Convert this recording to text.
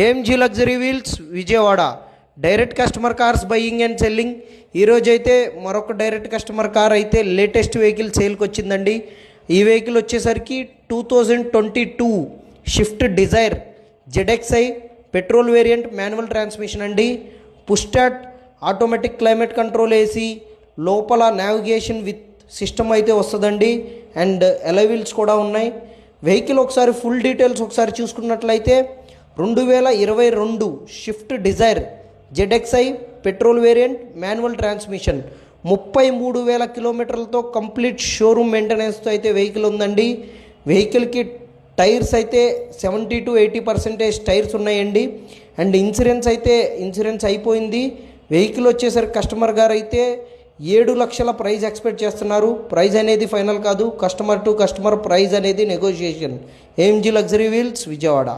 AMG luxury wheels Vijayawada direct customer cars buying and selling. ఈరోజు అయితే మరొక డైరెక్ట్ కస్టమర్ కార్ అయితే లేటెస్ట్ వెహికల్ సేల్కి వచ్చిందండి. ఈ వెహికల్ వచ్చేసరికి 2022 Swift Dzire ZXi petrol variant manual transmission అండి. Push start, automatic climate control AC, లోపల నావిగేషన్ విత్ సిస్టమ్ అయితే వస్తుందండి. అండ్ ఎలాయ్ వీల్స్ కూడా ఉన్నాయి. వెహికల్ ఒకసారి ఫుల్ డీటెయిల్స్ ఒకసారి చూసుకున్నట్లయితే 2022 Swift Dzire ZXi petrol variant manual transmission 33,000 కిలోమీటర్లతో కంప్లీట్ షోరూమ్ మెయింటెనెన్స్తో అయితే వెహికల్ ఉందండి. వెహికల్కి టైర్స్ అయితే 70 to 80% టైర్స్ ఉన్నాయండి. అండ్ ఇన్సూరెన్స్ అయిపోయింది. వెహికల్ వచ్చేసరికి కస్టమర్ గారు అయితే 7 లక్షల ప్రైస్ ఎక్స్పెక్ట్ చేస్తున్నారు. ప్రైస్ అనేది ఫైనల్ కాదు, కస్టమర్ టు కస్టమర్ ప్రైస్ అనేది negotiation. AMG luxury wheels Vijayawada.